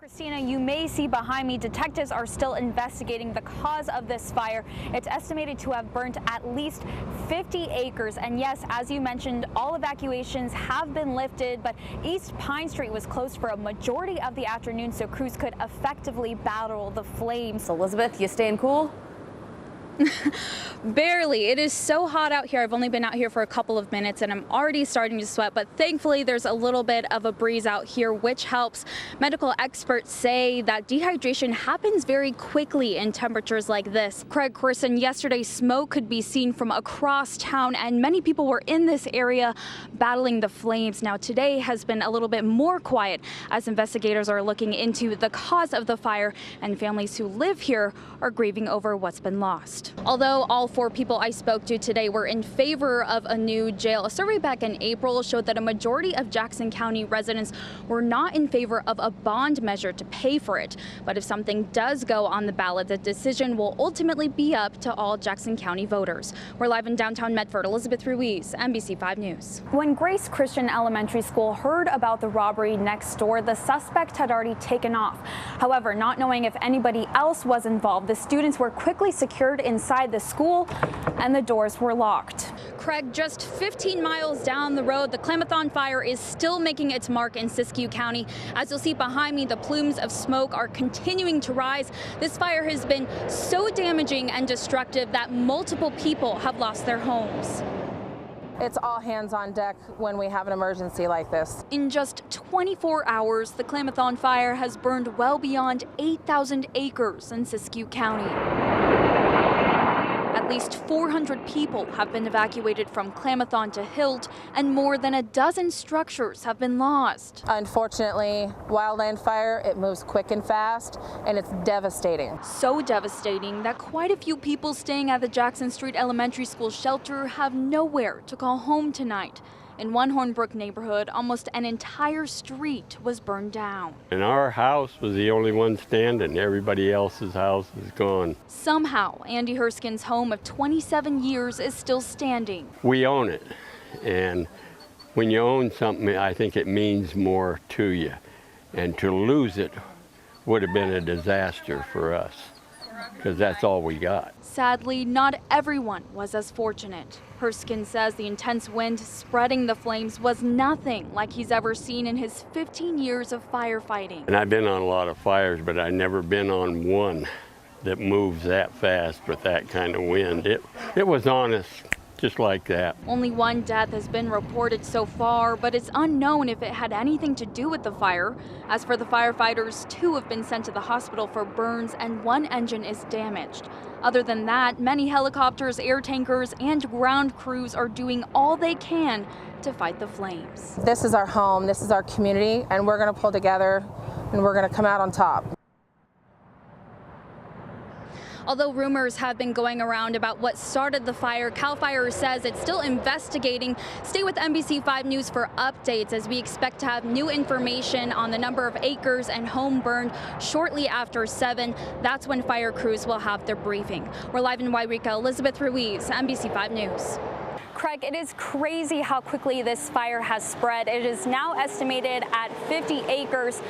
Christina, you may see behind me, detectives are still investigating the cause of this fire. It's estimated to have burnt at least 50 acres. And yes, as you mentioned, all evacuations have been lifted, but East Pine Street was closed for a majority of the afternoon, so crews could effectively battle the flames. Elizabeth, you staying cool? Barely. It is so hot out here. I've only been out here for a couple of minutes and I'm already starting to sweat, but thankfully there's a little bit of a breeze out here, which helps. Medical experts say that dehydration happens very quickly in temperatures like this. Craig Corson, yesterday smoke could be seen from across town and many people were in this area battling the flames. Now today has been a little bit more quiet as investigators are looking into the cause of the fire and families who live here are grieving over what's been lost. Although all 4 people I spoke to today were in favor of a new jail, a survey back in April showed that a majority of Jackson County residents were not in favor of a bond measure to pay for it. But if something does go on the ballot, the decision will ultimately be up to all Jackson County voters. We're live in downtown Medford. Elizabeth Ruiz, NBC5 News. When Grace Christian Elementary School heard about the robbery next door, the suspect had already taken off. However, not knowing if anybody else was involved, the students were quickly secured inside the school and the doors were locked. Craig, just 15 miles down the road, the Klamathon fire is still making its mark in Siskiyou County. As you'll see behind me, the plumes of smoke are continuing to rise. This fire has been so damaging and destructive that multiple people have lost their homes. It's all hands on deck when we have an emergency like this. In just 24 hours, the Klamathon fire has burned well beyond 8,000 acres in Siskiyou County. At least 400 people have been evacuated from Klamathon to Hilt, and more than a dozen structures have been lost. Unfortunately, wildland fire, it moves quick and fast, and it's devastating. So devastating that quite a few people staying at the Jackson Street Elementary School shelter have nowhere to call home tonight. In one Hornbrook neighborhood, almost an entire street was burned down. And our house was the only one standing. Everybody else's house is gone. Somehow, Andy Herskin's home of 27 years is still standing. We own it. And when you own something, I think it means more to you. And to lose it would have been a disaster for us, because that's all we got. Sadly, not everyone was as fortunate. Herskin says the intense wind spreading the flames was nothing like he's ever seen in his 15 years of firefighting. And I've been on a lot of fires, but I've never been on one that moves that fast with that kind of wind. It was on us just like that. Only one death has been reported so far, but it's unknown if it had anything to do with the fire. As for the firefighters, 2 have been sent to the hospital for burns and 1 engine is damaged. Other than that, many helicopters, air tankers, and ground crews are doing all they can to fight the flames. This is our home, this is our community, and we're going to pull together and we're going to come out on top. Although rumors have been going around about what started the fire, CAL FIRE says it's still investigating. Stay with NBC5 News for updates as we expect to have new information on the number of acres and home burned shortly after 7. That's when fire crews will have their briefing. We're live in Wairika. Elizabeth Ruiz, NBC5 News. Craig, it is crazy how quickly this fire has spread. It is now estimated at 50 acres.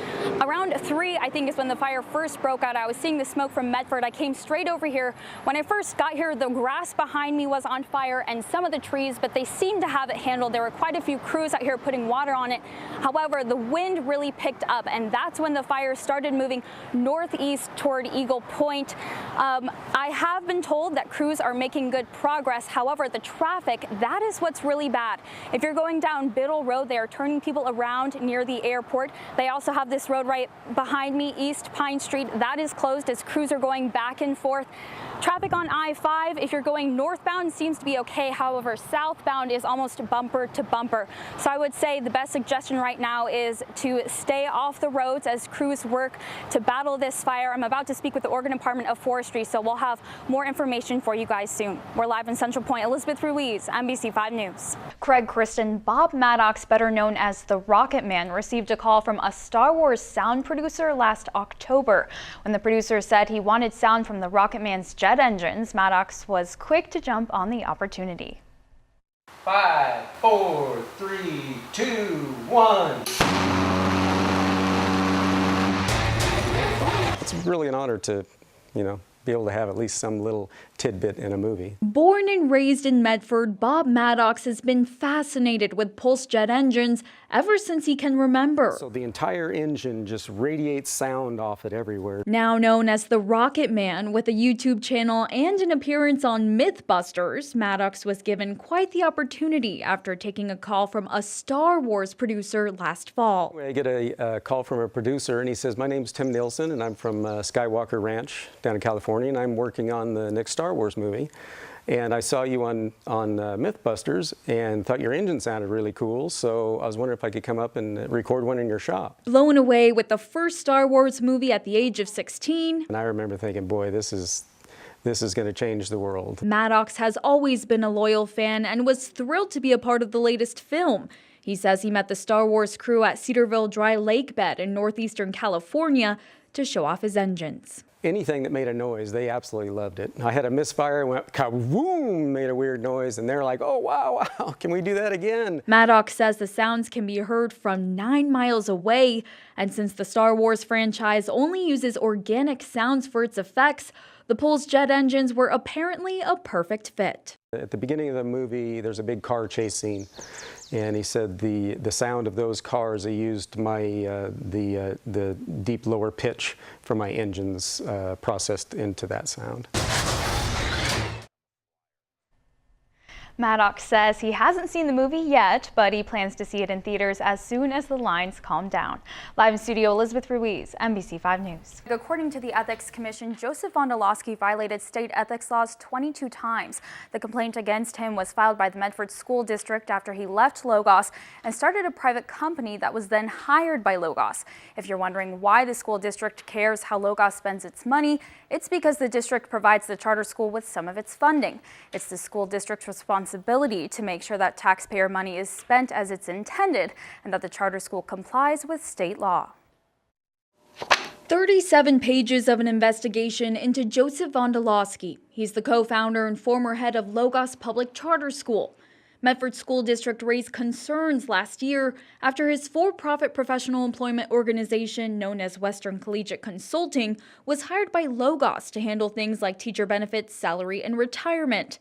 Around 3, I think, is when the fire first broke out. I was seeing the smoke from Medford. I came straight over here. When I first got here, the grass behind me was on fire and some of the trees, but they seemed to have it handled. There were quite a few crews out here putting water on it. However, the wind really picked up, and that's when the fire started moving northeast toward Eagle Point. I have been told that crews are making good progress. However, the traffic, that is what's really bad. If you're going down Biddle Road, they are turning people around near the airport. They also have this road right behind me, East Pine Street. That is closed as crews are going back and forth. Traffic on I-5, if you're going northbound, seems to be okay. However, southbound is almost bumper to bumper. So I would say the best suggestion right now is to stay off the roads as crews work to battle this fire. I'm about to speak with the Oregon Department of Forestry, so we'll have more information for you guys soon. We're live in Central Point. Elizabeth Ruiz, NBC5 News. Craig Kristen, Bob Maddox, better known as the Rocket Man, received a call from a Star Wars sound producer last October. When the producer said he wanted sound from the Rocket Man's jet engines, Maddox was quick to jump on the opportunity. 5, 4, 3, 2, 1. It's really an honor to, be able to have at least some little tidbit in a movie. Born and raised in Medford, Bob Maddox has been fascinated with pulse jet engines ever since he can remember. So the entire engine just radiates sound off it everywhere. Now known as the Rocket Man, with a YouTube channel and an appearance on Mythbusters, Maddox was given quite the opportunity after taking a call from a Star Wars producer last fall. I get a call from a producer and he says, "My name's Tim Nielsen and I'm from Skywalker Ranch down in California and I'm working on the next Star Wars movie. And I saw you on Mythbusters and thought your engine sounded really cool, so I was wondering if I could come up and record one in your shop." Blown away with the first Star Wars movie at the age of 16. And I remember thinking, boy, this is going to change the world. Maddox has always been a loyal fan and was thrilled to be a part of the latest film. He says he met the Star Wars crew at Cedarville Dry Lake Bed in northeastern California to show off his engines. Anything that made a noise, they absolutely loved it. I had a misfire, went kaboom, made a weird noise, and they're like, "Oh, wow, can we do that again?" Maddox says the sounds can be heard from 9 miles away, and since the Star Wars franchise only uses organic sounds for its effects, the pulse jet engines were apparently a perfect fit. At the beginning of the movie, there's a big car chase scene, and he said the sound of those cars, they used the deep lower pitch from my engines processed into that sound. Maddox says he hasn't seen the movie yet, but he plans to see it in theaters as soon as the lines calm down. Live in studio, Elizabeth Ruiz, NBC5 News. According to the Ethics Commission, Joseph Vondolowski violated state ethics laws 22 times. The complaint against him was filed by the Medford School District after he left Logos and started a private company that was then hired by Logos. If you're wondering why the school district cares how Logos spends its money, it's because the district provides the charter school with some of its funding. It's the school district's responsibility to make sure that taxpayer money is spent as it's intended and that the charter school complies with state law. 37 pages of an investigation into Joseph Vondolowski. He's the co-founder and former head of Logos Public Charter School. Medford School District raised concerns last year after his for-profit professional employment organization known as Western Collegiate Consulting was hired by Logos to handle things like teacher benefits, salary, and retirement.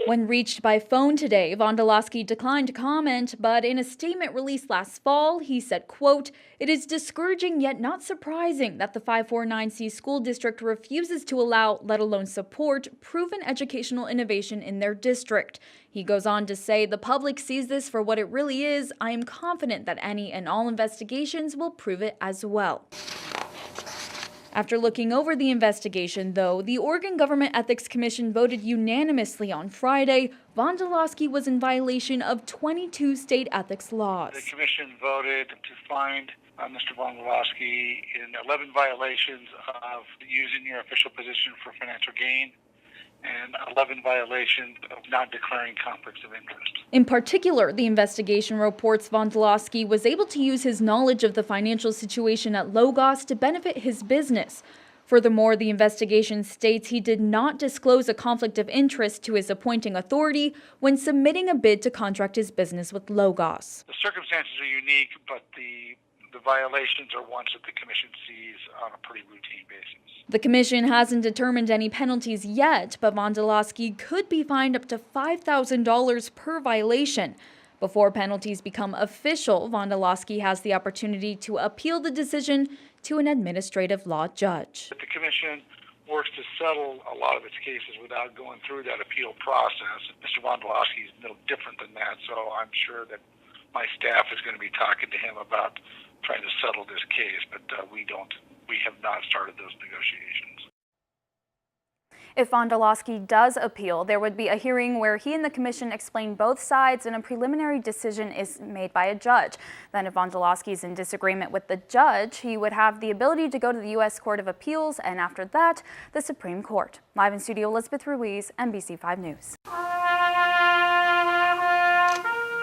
When reached by phone today, Vondolowski declined to comment, but in a statement released last fall, he said, quote, "It is discouraging yet not surprising that the 549C school district refuses to allow, let alone support, proven educational innovation in their district." He goes on to say, "The public sees this for what it really is. I am confident that any and all investigations will prove it as well." After looking over the investigation, though, the Oregon Government Ethics Commission voted unanimously on Friday. Vondolowski was in violation of 22 state ethics laws. The commission voted to find Mr. Vondolowski in 11 violations of using your official position for financial gain and 11 violations of not declaring conflicts of interest. In particular, the investigation reports Vondolowski was able to use his knowledge of the financial situation at Logos to benefit his business. Furthermore, the investigation states he did not disclose a conflict of interest to his appointing authority when submitting a bid to contract his business with Logos. The circumstances are unique, but the violations are ones that the commission sees on a pretty routine basis. The commission hasn't determined any penalties yet, but Vondolowski could be fined up to $5,000 per violation. Before penalties become official, Vondolowski has the opportunity to appeal the decision to an administrative law judge. The commission works to settle a lot of its cases without going through that appeal process. Mr. Vondolowski is no different than that, so I'm sure that my staff is going to be talking to him about trying to settle this case, but we have not started those negotiations. If Vondolowski does appeal, there would be a hearing where he and the commission explain both sides and a preliminary decision is made by a judge. Then if Vondolowski is in disagreement with the judge, he would have the ability to go to the U.S. Court of Appeals and after that, the Supreme Court. Live in studio, Elizabeth Ruiz, NBC5 News.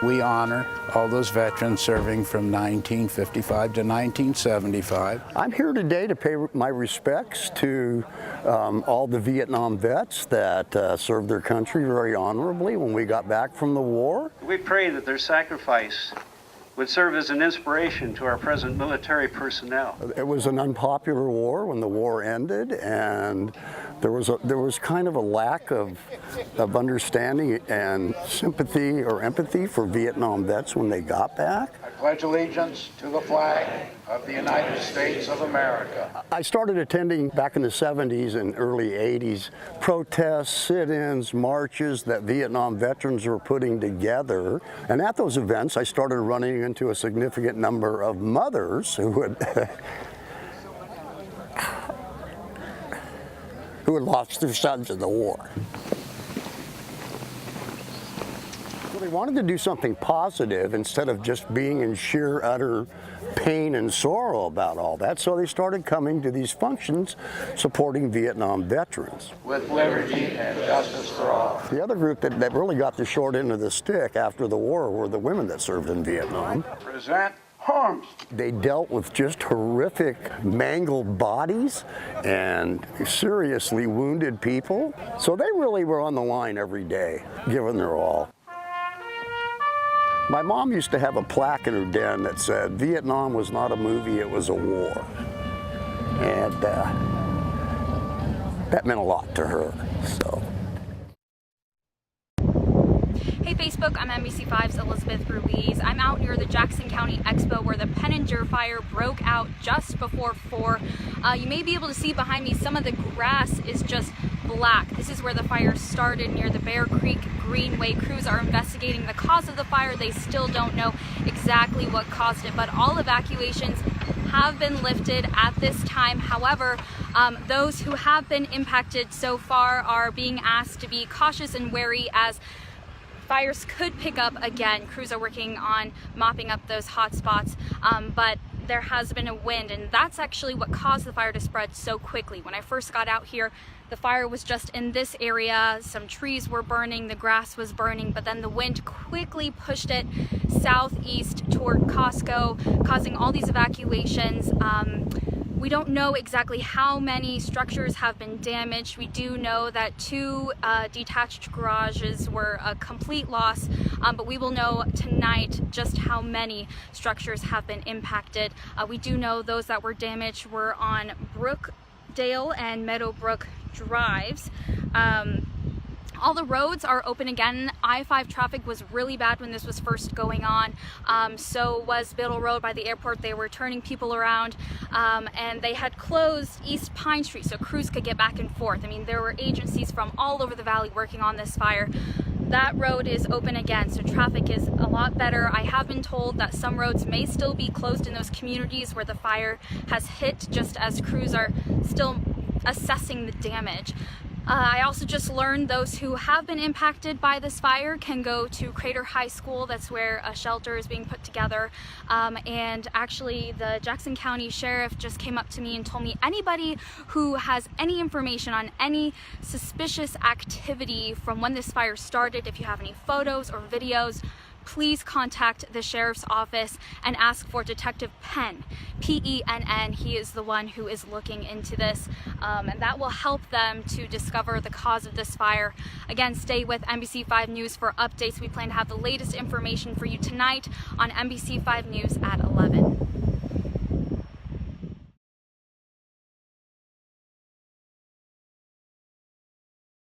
We honor all those veterans serving from 1955 to 1975. I'm here today to pay my respects to all the Vietnam vets that served their country very honorably when we got back from the war. We pray that their sacrifice would serve as an inspiration to our present military personnel. It was an unpopular war when the war ended, and there was kind of a lack of understanding and sympathy or empathy for Vietnam vets when they got back. I pledge allegiance to the flag of the United States of America. I started attending back in the 70s and early 80s protests, sit-ins, marches that Vietnam veterans were putting together. And at those events, I started running into a significant number of mothers who had lost their sons in the war. So they wanted to do something positive instead of just being in sheer utter pain and sorrow about all that. So they started coming to these functions supporting Vietnam veterans. With liberty and justice for all. The other group that really got the short end of the stick after the war were the women that served in Vietnam. Present arms. They dealt with just horrific mangled bodies and seriously wounded people. So they really were on the line every day, giving their all. My mom used to have a plaque in her den that said, Vietnam was not a movie, it was a war. And that meant a lot to her, so. Hey Facebook, I'm NBC5's Elizabeth Ruiz. I'm out near the Jackson County Expo where the Penninger fire broke out just before 4. You may be able to see behind me some of the grass is just black. This is where the fire started near the Bear Creek Greenway. Crews are investigating the cause of the fire. They still don't know exactly what caused it, but all evacuations have been lifted at this time. However, those who have been impacted so far are being asked to be cautious and wary as fires could pick up again. Crews are working on mopping up those hot spots, but there has been a wind, and that's actually what caused the fire to spread so quickly. When I first got out here, the fire was just in this area. Some trees were burning, the grass was burning, but then the wind quickly pushed it southeast toward Costco, causing all these evacuations. We don't know exactly how many structures have been damaged. We do know that 2 detached garages were a complete loss, but we will know tonight just how many structures have been impacted. We do know those that were damaged were on Brookdale and Meadowbrook drives. All the roads are open again. I-5 traffic was really bad when this was first going on. So was Biddle Road by the airport. They were turning people around, and they had closed East Pine Street so crews could get back and forth. I mean, there were agencies from all over the valley working on this fire. That road is open again, so traffic is a lot better. I have been told that some roads may still be closed in those communities where the fire has hit, just as crews are still assessing the damage. I also just learned those who have been impacted by this fire can go to Crater High School. That's where a shelter is being put together. And actually the Jackson County Sheriff just came up to me and told me anybody who has any information on any suspicious activity from when this fire started, if you have any photos or videos, please contact the Sheriff's Office and ask for Detective Penn, P-E-N-N. He is the one who is looking into this, and that will help them to discover the cause of this fire. Again, stay with NBC5 News for updates. We plan to have the latest information for you tonight on NBC5 News at 11.